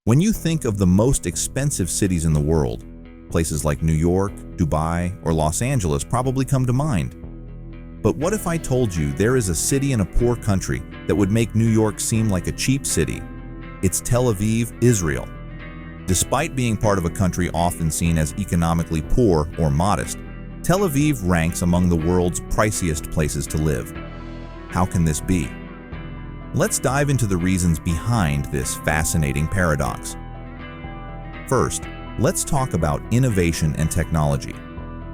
When you think of the most expensive cities in the world, places like New York, Dubai, or Los Angeles probably come to mind. But what if I told you there is a city in a poor country that would make New York seem like a cheap city? It's Tel Aviv, Israel. Despite being part of a country often seen as economically poor or modest, Tel Aviv ranks among the world's priciest places to live. How can this be? Let's dive into the reasons behind this fascinating paradox. First, let's talk about innovation and technology.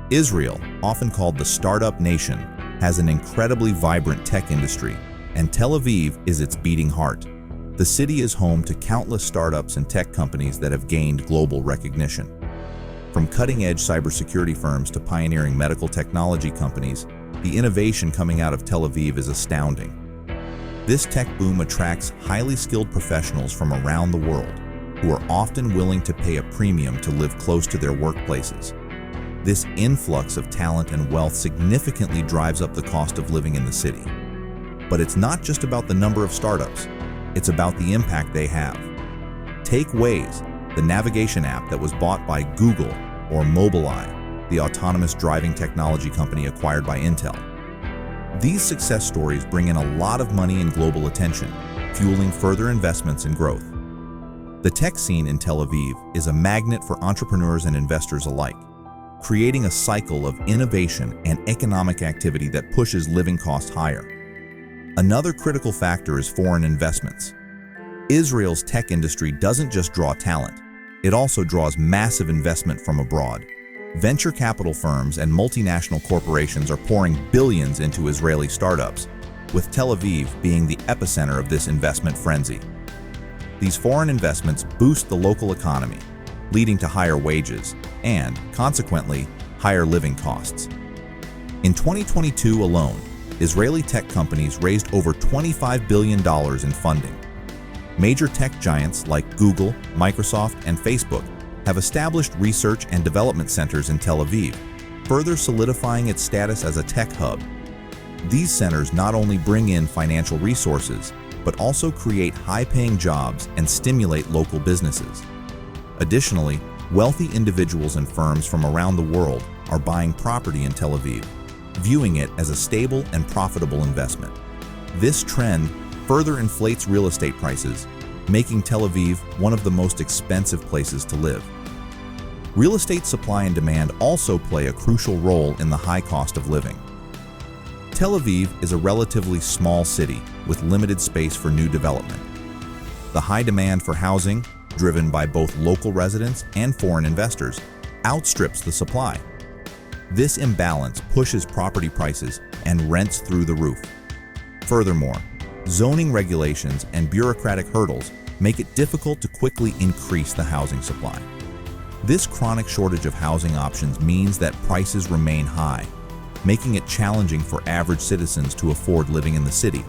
Israel, often called the startup nation, has an incredibly vibrant tech industry, and Tel Aviv is its beating heart. The city is home to countless startups and tech companies that have gained global recognition. From cutting-edge cybersecurity firms to pioneering medical technology companies, the innovation coming out of Tel Aviv is astounding. This tech boom attracts highly skilled professionals from around the world who are often willing to pay a premium to live close to their workplaces. This influx of talent and wealth significantly drives up the cost of living in the city. But it's not just about the number of startups, it's about the impact they have. Take Waze, the navigation app that was bought by Google, or Mobileye, the autonomous driving technology company acquired by Intel. These success stories bring in a lot of money and global attention, fueling further investments and growth. The tech scene in Tel Aviv is a magnet for entrepreneurs and investors alike, creating a cycle of innovation and economic activity that pushes living costs higher. Another critical factor is foreign investments. Israel's tech industry doesn't just draw talent, it also draws massive investment from abroad. Venture capital firms and multinational corporations are pouring billions into Israeli startups, with Tel Aviv being the epicenter of this investment frenzy. These foreign investments boost the local economy, leading to higher wages and, consequently, higher living costs. In 2022 alone, Israeli tech companies raised over $25 billion in funding. Major tech giants like Google, Microsoft, and Facebook have established research and development centers in Tel Aviv, further solidifying its status as a tech hub. These centers not only bring in financial resources, but also create high-paying jobs and stimulate local businesses. Additionally, wealthy individuals and firms from around the world are buying property in Tel Aviv, viewing it as a stable and profitable investment. This trend further inflates real estate prices, making Tel Aviv one of the most expensive places to live. Real estate supply and demand also play a crucial role in the high cost of living. Tel Aviv is a relatively small city with limited space for new development. The high demand for housing, driven by both local residents and foreign investors, outstrips the supply. This imbalance pushes property prices and rents through the roof. Furthermore, zoning regulations and bureaucratic hurdles make it difficult to quickly increase the housing supply. This chronic shortage of housing options means that prices remain high, making it challenging for average citizens to afford living in the city.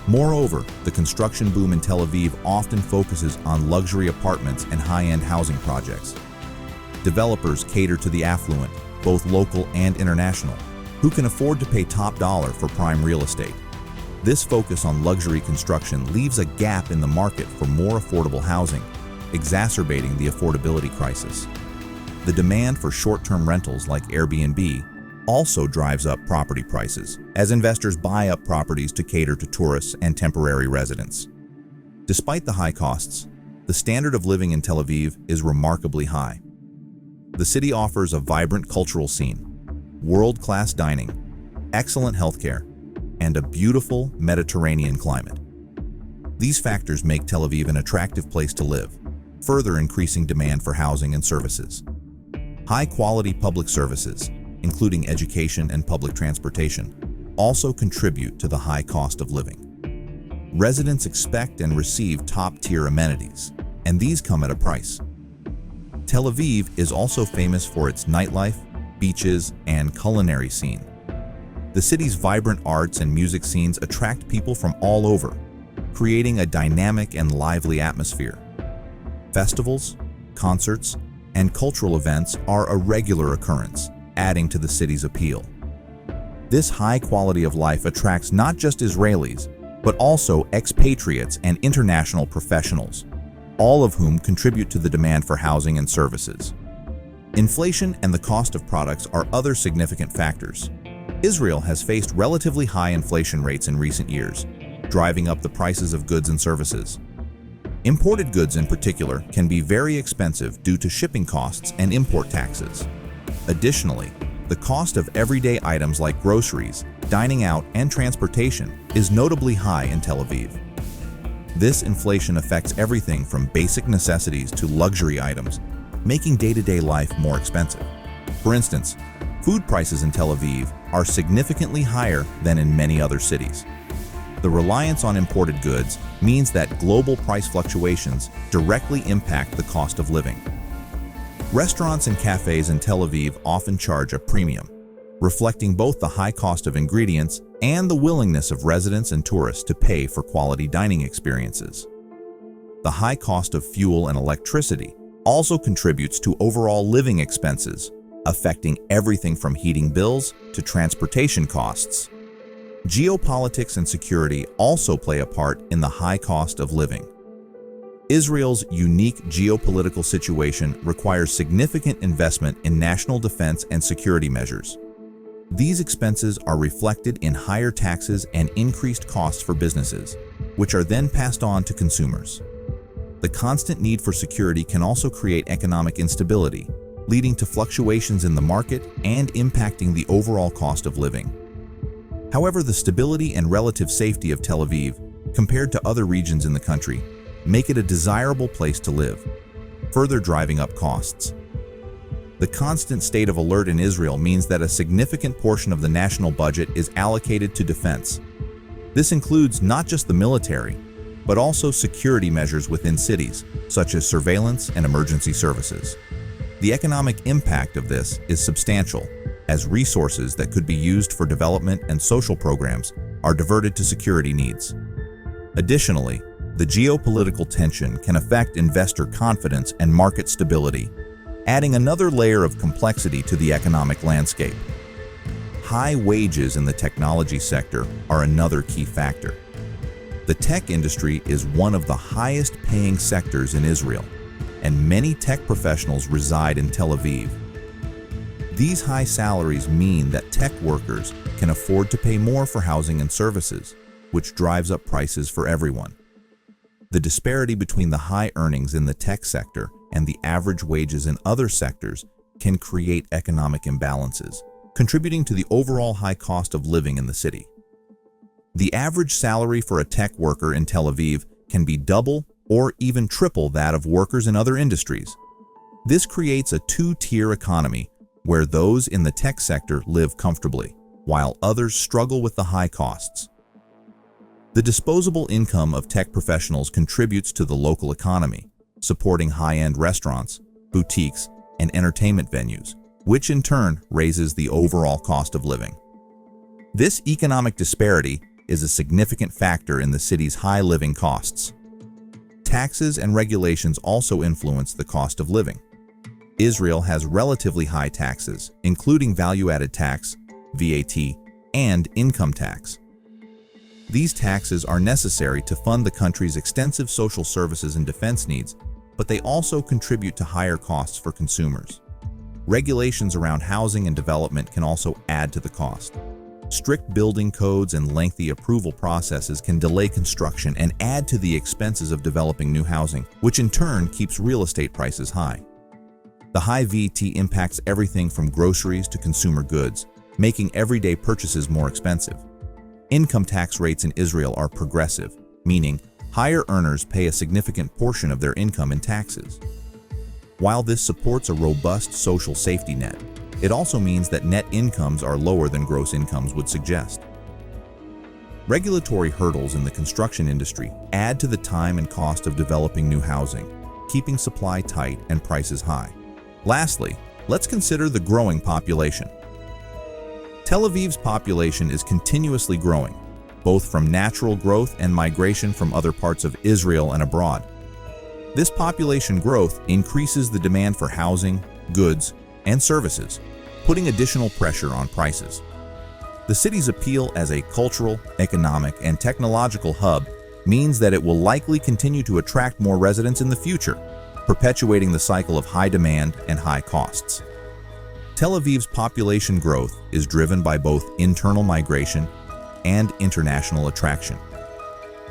Moreover, the construction boom in Tel Aviv often focuses on luxury apartments and high-end housing projects. Developers cater to the affluent, both local and international, who can afford to pay top dollar for prime real estate. This focus on luxury construction leaves a gap in the market for more affordable housing, exacerbating the affordability crisis. The demand for short-term rentals like Airbnb also drives up property prices, as investors buy up properties to cater to tourists and temporary residents. Despite the high costs, the standard of living in Tel Aviv is remarkably high. The city offers a vibrant cultural scene, world-class dining, excellent healthcare, and a beautiful Mediterranean climate. These factors make Tel Aviv an attractive place to live, further increasing demand for housing and services. High-quality public services, including education and public transportation, also contribute to the high cost of living. Residents expect and receive top-tier amenities, and these come at a price. Tel Aviv is also famous for its nightlife, beaches, and culinary scene. The city's vibrant arts and music scenes attract people from all over, creating a dynamic and lively atmosphere. Festivals, concerts, and cultural events are a regular occurrence, adding to the city's appeal. This high quality of life attracts not just Israelis, but also expatriates and international professionals. all of whom contribute to the demand for housing and services. Inflation and the cost of products are other significant factors. Israel has faced relatively high inflation rates in recent years, driving up the prices of goods and services. Imported goods in particular can be very expensive due to shipping costs and import taxes. Additionally, the cost of everyday items like groceries, dining out, and transportation is notably high in Tel Aviv. This inflation affects everything from basic necessities to luxury items, making day-to-day life more expensive. For instance, food prices in Tel Aviv are significantly higher than in many other cities. The reliance on imported goods means that global price fluctuations directly impact the cost of living. Restaurants and cafes in Tel Aviv often charge a premium, reflecting both the high cost of ingredients and the willingness of residents and tourists to pay for quality dining experiences. The high cost of fuel and electricity also contributes to overall living expenses, affecting everything from heating bills to transportation costs. Geopolitics and security also play a part in the high cost of living. Israel's unique geopolitical situation requires significant investment in national defense and security measures. These expenses are reflected in higher taxes and increased costs for businesses, which are then passed on to consumers. The constant need for security can also create economic instability, leading to fluctuations in the market and impacting the overall cost of living. However, the stability and relative safety of Tel Aviv, compared to other regions in the country, make it a desirable place to live, further driving up costs. The constant state of alert in Israel means that a significant portion of the national budget is allocated to defense. This includes not just the military, but also security measures within cities, such as surveillance and emergency services. The economic impact of this is substantial, as resources that could be used for development and social programs are diverted to security needs. Additionally, the geopolitical tension can affect investor confidence and market stability, adding another layer of complexity to the economic landscape. High wages in the technology sector are another key factor. The tech industry is one of the highest-paying sectors in Israel, and many tech professionals reside in Tel Aviv. These high salaries mean that tech workers can afford to pay more for housing and services, which drives up prices for everyone. The disparity between the high earnings in the tech sector and the average wages in other sectors can create economic imbalances, contributing to the overall high cost of living in the city. The average salary for a tech worker in Tel Aviv can be double or even triple that of workers in other industries. This creates a two-tier economy where those in the tech sector live comfortably, while others struggle with the high costs. The disposable income of tech professionals contributes to the local economy, supporting high-end restaurants, boutiques, and entertainment venues, which in turn raises the overall cost of living. This economic disparity is a significant factor in the city's high living costs. Taxes and regulations also influence the cost of living. Israel has relatively high taxes, including value-added tax, VAT, and income tax. These taxes are necessary to fund the country's extensive social services and defense needs, but they also contribute to higher costs for consumers. Regulations around housing and development can also add to the cost. Strict building codes and lengthy approval processes can delay construction and add to the expenses of developing new housing, which in turn keeps real estate prices high. The high VAT impacts everything from groceries to consumer goods, making everyday purchases more expensive. Income tax rates in Israel are progressive, meaning higher earners pay a significant portion of their income in taxes. While this supports a robust social safety net, it also means that net incomes are lower than gross incomes would suggest. Regulatory hurdles in the construction industry add to the time and cost of developing new housing, keeping supply tight and prices high. Lastly, let's consider the growing population. Tel Aviv's population is continuously growing, both from natural growth and migration from other parts of Israel and abroad. This population growth increases the demand for housing, goods, and services, putting additional pressure on prices. The city's appeal as a cultural, economic, and technological hub means that it will likely continue to attract more residents in the future, perpetuating the cycle of high demand and high costs. Tel Aviv's population growth is driven by both internal migration and international attraction.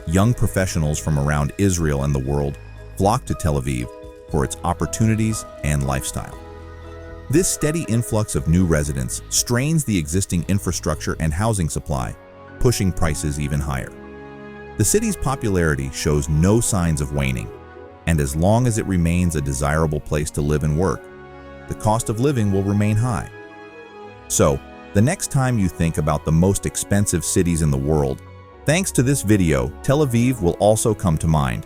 Young professionals from around Israel and the world flock to Tel Aviv for its opportunities and lifestyle. This steady influx of new residents strains the existing infrastructure and housing supply, pushing prices even higher. The city's popularity shows no signs of waning, and as long as it remains a desirable place to live and work, the cost of living will remain high. So, the next time you think about the most expensive cities in the world, thanks to this video, Tel Aviv will also come to mind.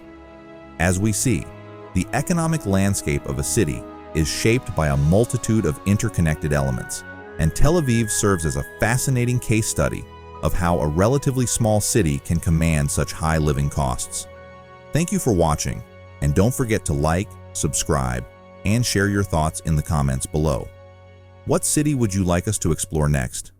As we see, the economic landscape of a city is shaped by a multitude of interconnected elements, and Tel Aviv serves as a fascinating case study of how a relatively small city can command such high living costs. Thank you for watching, and don't forget to like, subscribe, and share your thoughts in the comments below. What city would you like us to explore next?